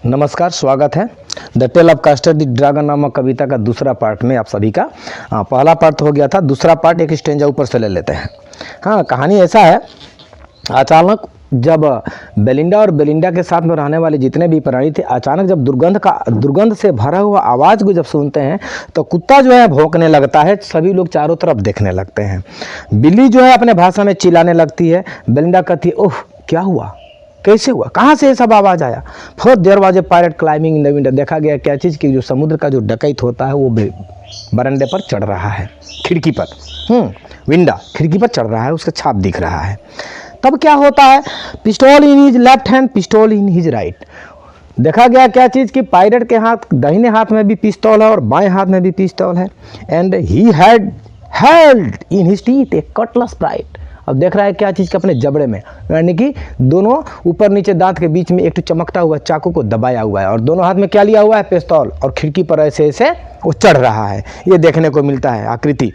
नमस्कार, स्वागत है the tale of Custard the dragon नामक कविता का दूसरा पार्ट में आप सभी का। पहला पार्ट हो गया था, दूसरा पार्ट एक स्टेंजा ऊपर से ले लेते हैं। हाँ, कहानी ऐसा है, अचानक जब बेलिंडा और बेलिंडा के साथ में रहने वाले जितने भी प्राणी थे, अचानक जब दुर्गंध से भरा हुआ आवाज़ को जब सुनते हैं तो कुत्ता जो है भौंकने लगता है। सभी लोग चारों तरफ देखने लगते हैं। बिल्ली जो है अपने भाषा में चिल्लाने लगती है। बेलिंडा कहती है, ओह क्या हुआ, कैसे हुआ, कहाँ से ये सब आवाज़ आया। First there was a pirate climbing in the window. देखा गया क्या चीज़ कि जो समुद्र का जो डकैत होता है वो बरंडे पर चढ़ रहा है, खिड़की पर, विंडा खिड़की पर चढ़ रहा है, उसका छाप दिख रहा है। तब क्या होता है, pistol in his left hand, pistol in his right. देखा गया क्या चीज़ कि पायरेट के दाहिने हाथ में भी पिस्तौल है और बाएं हाथ में भी पिस्तौल है। And he had held in his teeth A Cutlass bright. अब देख रहा है क्या चीज़ के अपने जबड़े में, यानी कि दोनों ऊपर नीचे दांत के बीच में एक चमकता हुआ चाकू को दबाया हुआ है और दोनों हाथ में क्या लिया हुआ है, पिस्तौल, और खिड़की पर ऐसे ऐसे वो चढ़ रहा है। ये देखने को मिलता है आकृति।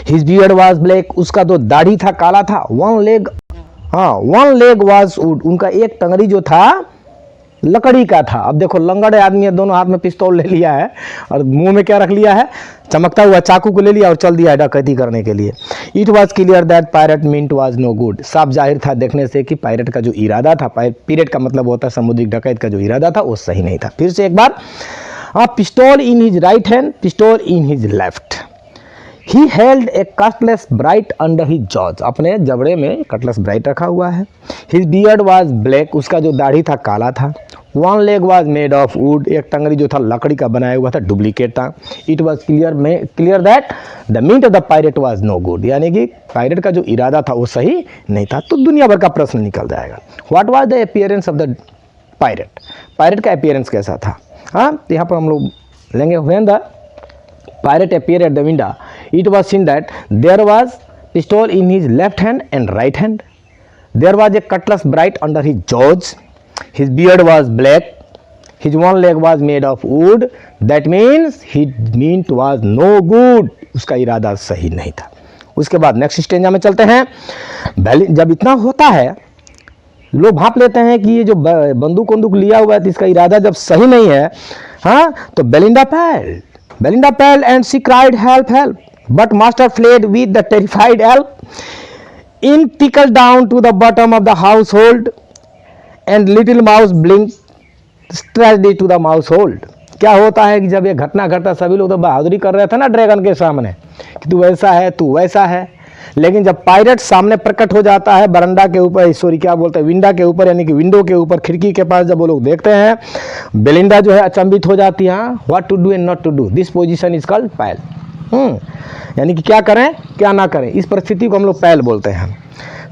हिज बियर्ड वाज ब्लैक, उसका जो दाढ़ी था काला था। वन लेग वाज वुड, उनका एक टंगड़ी जो था लकड़ी का था। अब देखो लंगड़े आदमी है, दोनों हाथ में पिस्तौल ले लिया है और मुंह में क्या रख लिया है, चमकता हुआ चाकू को ले लिया और चल दिया है डकैती करने के लिए। It was clear that pirate meant was no good. साफ जाहिर था देखने से कि पायरेट का जो इरादा था, पायरेट का मतलब होता है समुद्री डकैत का जो इरादा था वो सही नहीं था। फिर से एक बार, पिस्तौल इन हिज राइट हैंड, पिस्तौल in his left. He held A Cutlass bright under his jaws, अपने जबड़े में कटलेस ब्राइट रखा हुआ है। हिज बियर्ड वाज ब्लैक, उसका जो दाढ़ी था काला था। One leg was made of would, एक टंगड़ी जो था लकड़ी का बनाया हुआ था, डुप्लीकेट था। It was clear that the meat of the pirate was no good, यानी कि पायरेट का जो इरादा था वो सही नहीं था। तो दुनिया भर का प्रश्न निकल जाएगा। What was the appearance of the pirate, pirate का अपीयरेंस कैसा था। हाँ, तो यहाँ पर हम लोग लेंगे when the pirate appeared at the window, it was seen that there was pistol in his left hand and right hand. There was a cutlass bright under his jaws. His beard was black. His one leg was made of wood. That means his meant was no good. उसका इरादा सही नहीं था। उसके बाद next stanza में चलते हैं। जब इतना होता है, लोग भाप लेते हैं कि ये जो बंदूक लिया हुआ है तो इसका इरादा जब सही नहीं है, हाँ, तो Belinda fell and she cried, help, help. But master fled with the terrified elf. In tickled down to the bottom of the household, and little mouse blinked strangely to the household. क्या होता है कि जब ये घटना घटता, सभी लोग तो बहादुरी कर रहे थे ना ड्रैगन के सामने कि तू ऐसा है, तू वैसा है। लेकिन जब पायरेट सामने प्रकट हो जाता है बरंडा के ऊपर, सॉरी क्या बोलते हैं, विंडा के ऊपर, यानी कि विंडो के ऊपर, खिड़की के पास, जब वो लोग देखते हैं, बेलिंडा जो है अचंभित हो जाती है। What to do and not to do, this position is called pal. यानी कि क्या करें क्या ना करें, इस परिस्थिति को हम लोग पैल बोलते हैं।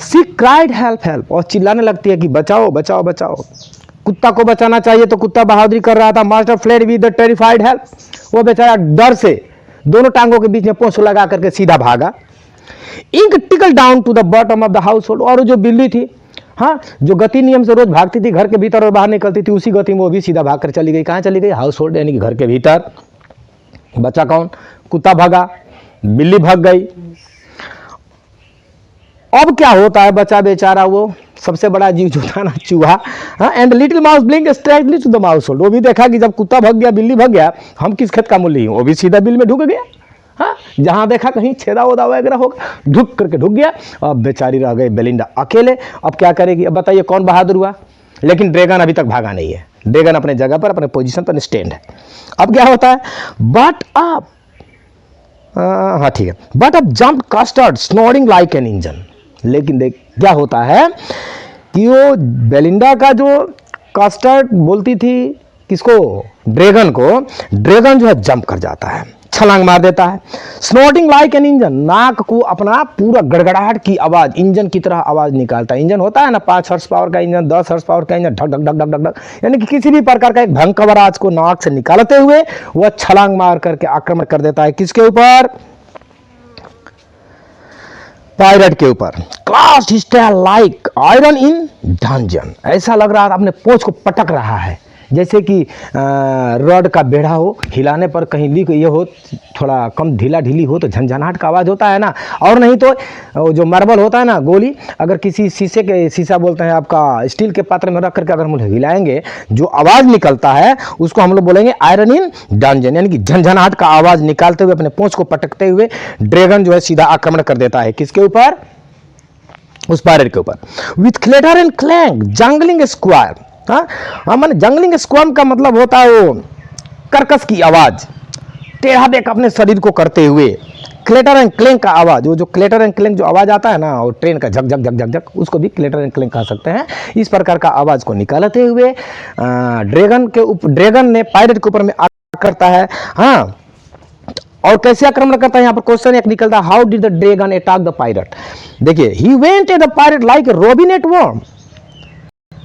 सी क्राइड हेल्प हेल्प, और चिल्लाने लगती है कि बचाओ बचाओ बचाओ। कुत्ता को बचाना चाहिए तो कुत्ता बहादुरी कर रहा था। Master fled with the terrified help, वो बेचारा डर से दोनों टांगों के बीच में पोंछ लगा करके सीधा भागा। Ink trickled down to the bottom of the household, और जो बिल्ली थी, हाँ, जो गति नियम से रोज भागती थी, घर के भीतर और बाहर निकलती थी, उसी गति में वो भी सीधा भाग कर चली गई। कहाँ चली गई, हाउस होल्ड, यानी कि घर के भीतर। बचा कौन, कुत्ता भागा, बिल्ली भाग गई। अब क्या होता है, बचा बेचारा वो सबसे बड़ा जीव जो था ना, चूहा। And little mouse Blink straightly to the mouse hold, वो भी देखा कि जब कुत्ता भाग गया, बिल्ली भाग गया, हम किस खेत का मूल्य, वो भी सीधा बिल में ढुक गया। हाँ, जहां देखा कहीं छेदा वोदा वगैरह होगा, ढुक करके ढुक गया। अब बेचारी रह गई बेलिंडा अकेले। अब क्या करेगी, अब बताइए कौन बहादुर हुआ। लेकिन ड्रैगन अभी तक भागा नहीं है, ड्रैगन अपने जगह पर, अपने पोजीशन पर स्टैंड है। अब क्या होता है, बट अब हाँ ठीक है, बट अब jump custard snoring like an engine. लेकिन देख क्या होता है कि वो बेलिंडा का जो कस्टर्ड बोलती थी, किसको, ड्रैगन को, ड्रैगन जो है जंप कर जाता है, छलांग मार देता है। स्नोटिंग लाइक एन इंजन, नाक को अपना पूरा गड़गड़ाहट की आवाज, इंजन की तरह आवाज निकालता है। इंजन होता है ना 5 हॉर्स पावर का इंजन, 10 हॉर्स पावर का इंजन, ढक ढक ढक ढक ढक ढक, यानी कि किसी भी प्रकार का एक भयंकर आवाज को नाक से निकालते हुए वह छलांग मार करके आक्रमण कर देता है। किसके ऊपर, पायरेट के ऊपर। Clashed his tail like iron in dungeon, ऐसा लग रहा था अपने पोंछ को पटक रहा है जैसे कि रॉड का बेड़ा हो, हिलाने पर कहीं लीक ये हो, थोड़ा कम ढीला ढीली हो तो झनझनाहट का आवाज़ होता है ना। और नहीं तो जो मार्बल होता है ना, गोली, अगर किसी शीशा बोलते हैं आपका, स्टील के पात्र में रख करके अगर हम हिलाएंगे, जो आवाज़ निकलता है उसको हम लोग बोलेंगे आयरन इन डंजन, यानी कि झनझनाहट का आवाज़ निकालते हुए अपने पूंछ को पटकते हुए ड्रैगन जो है सीधा आक्रमण कर देता है। किसके ऊपर? उस पायरेट के ऊपर। With clutter and clank jungling square. हाँ मैंने जंगलिंग स्क्वाम का मतलब होता है वो कर्कश की आवाज, टेढ़ा बेक अपने शरीर को करते हुए। क्लेटर एंड क्लैंक का आवाज, वो जो क्लेटर एंड क्लैंक जो आवाज आता है ना, और ट्रेन का झक झक झक झक झक, उसको भी क्लेटर एंड क्लैंक कह सकते हैं। इस प्रकार का आवाज को निकालते हुए ड्रैगन ने पायरेट के ऊपर में आक्रमण करता है। हाँ, और कैसे आक्रमण करता है, यहाँ पर क्वेश्चन एक निकलता है, how did the dragon attack the pirate. देखिए, he went at the pirate like robin at worm.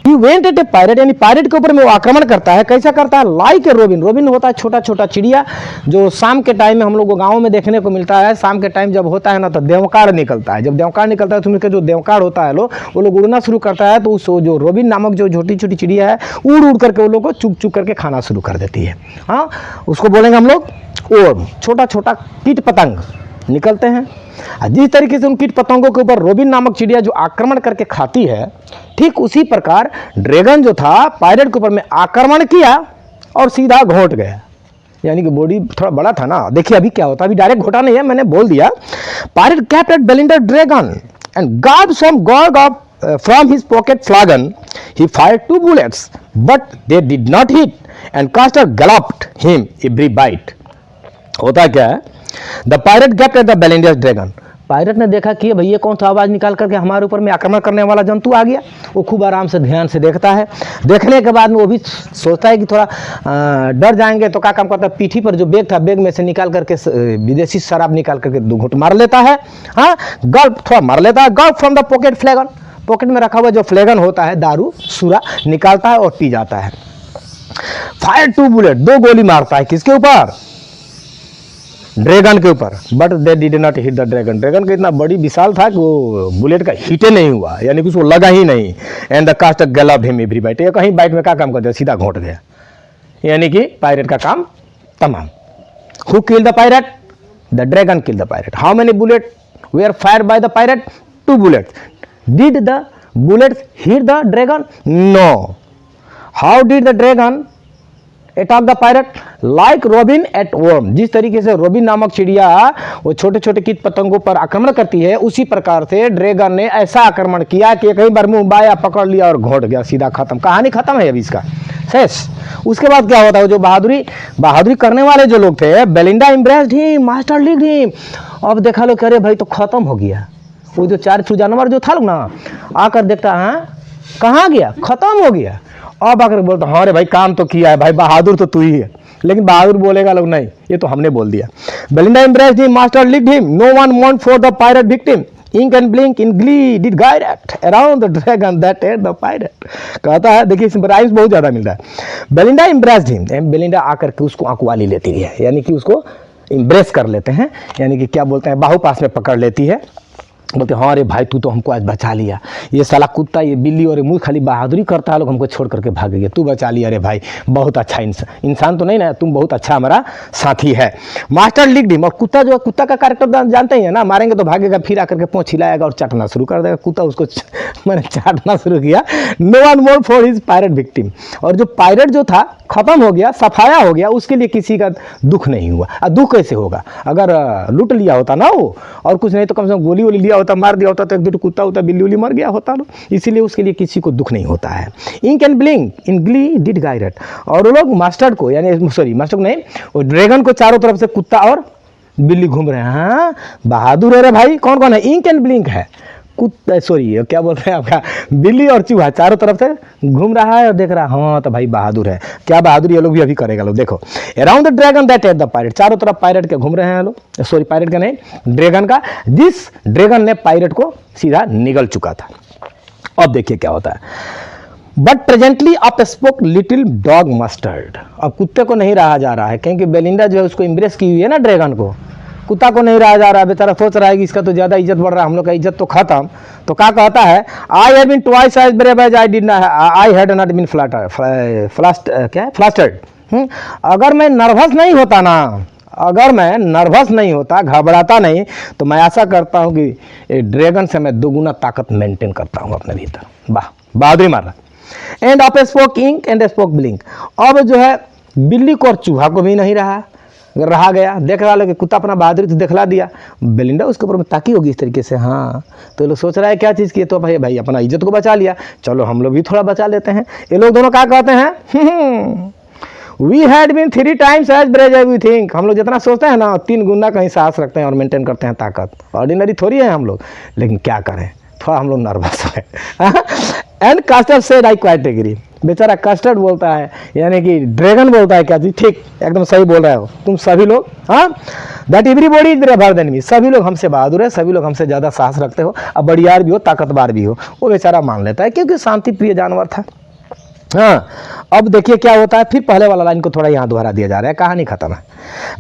He went at a pirate, यानी पायरेट के ऊपर में वो आक्रमण करता है। कैसा करता है? Like a robin. रोबिन होता है छोटा छोटा चिड़िया, जो शाम के टाइम में हम लोग को गाँव में देखने को मिलता है। शाम के टाइम जब होता है ना तो देवकार निकलता है। जब देवकार निकलता है तो उनके जो देवकार होता है वो लोग उड़ना शुरू करता है, तो उस जो रोबिन नामक जो छोटी छोटी चिड़िया है उड़ उड़ करके वो लोग को चुग चुग करके खाना शुरू कर देती है। हाँ, उसको बोलेंगे हम लोग ओर्म। छोटा छोटा कीट पतंग निकलते हैं। जिस तरीके से उन कीट पतंगों के ऊपर रोबिन नामक चिड़िया जो आक्रमण करके खाती है, ठीक उसी प्रकार ड्रैगन जो था पायरेट के ऊपर में आक्रमण किया और सीधा घोंट गया। यानी कि बॉडी थोड़ा बड़ा था ना। देखिए अभी क्या होता है, अभी डायरेक्ट घोटा नहीं है, मैंने बोल दिया। Pirate gaped at Belinda dragon and gulped some गॉग off from his pocket flagon. He fired 2 bullets but they did not hit and Caster galloped him every bite। होता क्या है, the pirate gaped at the Belinda dragon. Pirate ने देखा कि भैया कौन सा आवाज़ निकाल करके हमारे ऊपर में आक्रमण करने वाला जंतु आ गया। वो खूब आराम से ध्यान से देखता है। देखने के बाद में वो भी सोचता है कि थोड़ा डर जाएंगे, तो क्या काम करता है, पीठी पर जो बैग था, बैग में से निकाल करके विदेशी शराब निकाल करके 2 घूंट मार लेता है। हाँ, गल्प थोड़ा मार लेता है। Gulp from the pocket flagon, pocket में रखा हुआ जो फ्लैगन होता है दारू सूरा निकालता है और पी जाता है। फायर 2 बुलेट, 2 गोली मारता है। किसके ऊपर? ड्रैगन के ऊपर। But they did not hit the dragon. Dragon का इतना बड़ी विशाल था कि वो बुलेट का हिटे नहीं हुआ, यानी कि उसको लगा ही नहीं। And the Custard gobbled him every bite. ये कहीं बाइट में क्या काम कर दिया, सीधा घोंट गया, यानी कि पायरेट का काम तमाम। Who kill the pirate? The dragon kill the pirate. How many bullet were fired by the pirate? 2 bullets। Did the bullets hit the dragon? No. How did the dragon attack the pirate? Like robin at worm. जिस तरीके से robin नामक चिड़िया वो छोटे छोटे कीट पतंगों पर आक्रमण करती है, उसी प्रकार से ड्रैगन ने ऐसा आक्रमण किया कि कई बार मुंह बाया पकड़ लिया और घोंट गया, सीधा खत्म। कहानी खत्म है अभी इसका, शेष। उसके बाद क्या होता है, जो बहादुरी करने वाले जो लोग थे, Belinda impressed him, master lead him. अब देखा लोग, अरे भाई तो खत्म हो गया। वो जो 4 जानवर जो था लोग ना, आकर देखता है कहाँ गया, खत्म हो गया। अब आकर बोलता हाँ रे भाई काम तो किया है भाई, बहादुर तो तू ही है। लेकिन बहादुर बोलेगा लोग नहीं, ये तो हमने बोल दिया। Belinda embraced him, master licked him, no one mourned for the pirate victim. Ink and blink in glee did Gyrat around the dragon that ate the pirate। कहता है, देखिए इसमें राइम्स बहुत ज्यादा मिलता है। बेलिंडा embraced him, बेलिंडा आकर के उसको आंकवाली लेती है, यानी कि उसको इम्ब्रेस कर लेते हैं, यानी कि क्या बोलते हैं, बाहु पास में पकड़ लेती है। बोलते हाँ अरे भाई तू तो हमको आज बचा लिया, ये साला कुत्ता ये बिल्ली और मुँह खाली बहादुरी करता है, लोग हमको छोड़ करके भाग गए, तू बचा लिया। अरे भाई बहुत अच्छा इंसान तो नहीं ना, तुम बहुत अच्छा हमारा साथी है। मास्टर लिख डी। और कुत्ता जो है, कुत्ता का कैरेक्टर जानते ही है ना, मारेंगे तो भागेगा, फिर आकर के पोंछ हिलाएगा और चाटना शुरू कर देगा। कुत्ता उसको मैंने चाटना शुरू किया। No one more for his pirate victim. और जो पायरेट जो था खत्म हो गया, सफाया हो गया, उसके लिए किसी का दुख नहीं हुआ। दुख कैसे होगा, अगर लूट लिया होता ना वो, और कुछ नहीं तो कम से कम गोली वोली लिया होता, मार दिया होता, तो एक दो कुत्ता होता, बिल्ली उल्ली मर गया होता लो, इसीलिए उसके लिए किसी को दुख नहीं होता है। Ink and Blink in glee did gyrate. और वो लोग मास्टर्ड को, यानी सॉरी मास्टर को नहीं, वो ड्रैगन को चारों तरफ से कुत्ता और बिल्ली घूम रहे हैं। हाँ बहादुर है रे भाई। कौन कौन है? इंक एंड ब्लिंक है, कुत्ता सॉरी क्या बोल रहे हैं आपका, बिल्ली और चूहा चारों तरफ से घूम रहा है और देख रहा है। हाँ तो भाई बहादुर है। क्या बहादुर ये लोग भी अभी करेगा लोग, देखो। Around the dragon that at the pirate. चारों तरफ पायरेट के घूम रहे हैं लोग, सॉरी पायरेट का नहीं, ड्रैगन का। जिस ड्रैगन ने पायरेट को सीधा निगल चुका था। अब देखिए क्या होता है। But presently up spoke little dog mustard. अब कुत्ते को नहीं रहा जा रहा है, क्योंकि बेलिंडा जो है उसको इम्प्रेस की हुई है ना ड्रैगन को। कुत्ता को नहीं रहा जा रहा, बेचारा सोच रहा है कि इसका तो ज़्यादा इज्जत बढ़ रहा है, हम लोग का इज्जत तो खत्म। तो क्या कहता है, I have been twice as brave as I had not been flustered. अगर मैं नर्वस नहीं होता ना, अगर मैं नर्वस नहीं होता, घबराता नहीं, तो मैं ऐसा करता हूँ कि ड्रैगन से मैं दोगुना ताकत मेंटेन करता हूँ अपने भीतर। वाह, बहादुरी मार रहा। And up spoke Ink and spoke Blink. अब जो है बिल्ली को और चूहा को भी नहीं रहा गया, देख रहा कि कुत्ता अपना बहादुरी तो दिखला दिया, बेलिंडा उसके ऊपर में ताकी होगी इस तरीके से। हाँ, तो लोग सोच रहा है क्या चीज़ की, तो भाई अपना इज्जत को बचा लिया, चलो हम लोग भी थोड़ा बचा लेते हैं। ये लोग दोनों क्या कहते हैं, we had been 3 times as brave as we think. हम लोग जितना सोचते हैं ना 3 गुना कहीं साहस रखते हैं और मेंटेन करते हैं ताकत। ऑर्डिनरी थोड़ी है हम लोग, लेकिन क्या करें, थोड़ा हम लोग नर्वस है। And Custard said I quite agree. बेचारा कस्टर्ड बोलता है, यानी कि ड्रैगन बोलता है क्या जी, ठीक एकदम सही बोल रहे हो तुम सभी लोग। हाँ, that everybody is braver than me. सभी लोग हमसे बहादुर है, सभी लोग हमसे ज़्यादा साहस रखते हो, अब बड़ियार भी हो, ताकतवर भी हो। वो बेचारा मान लेता है क्योंकि शांति प्रिय जानवर था। हाँ, अब देखिए क्या होता है, फिर पहले वाला लाइन को थोड़ा यहाँ दोहरा दिया जा रहा है, कहानी खत्म है।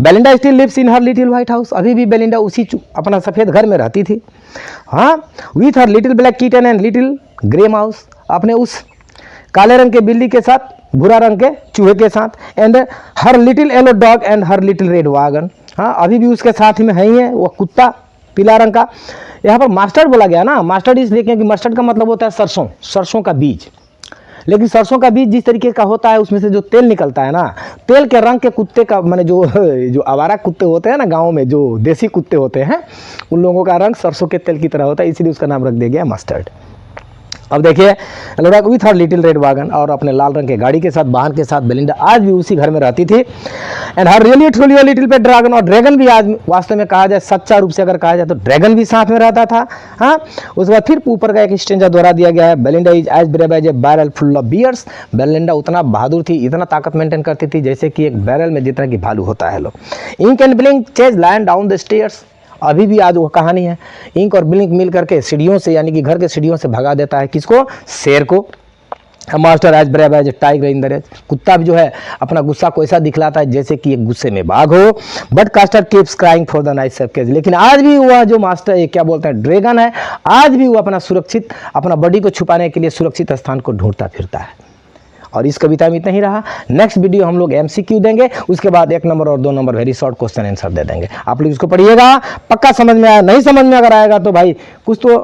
Belinda still lives in her little white house. अभी भी बेलिंडा उसी अपना सफ़ेद घर में रहती थी। हाँ, with her little black kitten and little grey mouse. अपने उस काले रंग के बिल्ली के साथ, भूरा रंग के चूहे के साथ, and her little yellow dog and her little red wagon. हाँ, अभी भी उसके साथ में है ही है वो कुत्ता पीला रंग का। यहाँ पर मास्टर्ड बोला गया ना, मास्टर्ड इसलिए क्योंकि मस्टर्ड का मतलब होता है सरसों, सरसों का बीज। लेकिन सरसों का बीज जिस तरीके का होता है, उसमें से जो तेल निकलता है ना, तेल के रंग के कुत्ते का, माने जो आवारा कुत्ते होते हैं ना गाँव में, जो देसी कुत्ते होते हैं, उन लोगों का रंग सरसों के तेल की तरह होता है, इसलिए उसका नाम रख दिया गया मस्टर्ड। अब देखिए, with her little red wagon, और अपने लाल रंग के गाड़ी के साथ, वाहन के साथ बेलिंडा आज भी उसी घर में रहती थी। And her really truly little पे ड्रैगन, और ड्रैगन भी आज वास्तव में कहा जाए, सच्चा रूप से अगर कहा जाए तो ड्रैगन भी साथ में रहता था। हाँ, उसके बाद फिर ऊपर का एक स्टेंजा दोहरा दिया गया है, Belinda is as brave as a barrel full of bears. Belinda उतना बहादुर थी, इतना ताकत मेंटेन करती थी जैसे कि एक बैरल में जितना कि भालू होता है। लोग Ink and Blink chase land down the stairs. अभी भी आज वो कहानी है, इंक और ब्लिंक मिल करके सीढ़ियों से, यानी कि घर के सीढ़ियों से भगा देता है किसको, शेर को। Mustard as brave as tiger in the rage. कुत्ता भी जो है अपना गुस्सा को ऐसा दिखलाता है जैसे कि एक गुस्से में बाघ हो। But Custard keeps crying for the nice safe cage. लेकिन आज भी वह जो मास्टर, ये क्या बोलते हैं, ड्रैगन है, आज भी वो अपना सुरक्षित, अपना बॉडी को छुपाने के लिए सुरक्षित स्थान को ढूंढता फिरता है। और इस कविता में इतना ही रहा। नेक्स्ट वीडियो हम लोग MCQ देंगे, उसके बाद 1 नंबर और 2 number very short question answer दे देंगे। आप लोग इसको पढ़िएगा, पक्का समझ में आया। नहीं समझ में अगर आएगा तो भाई कुछ तो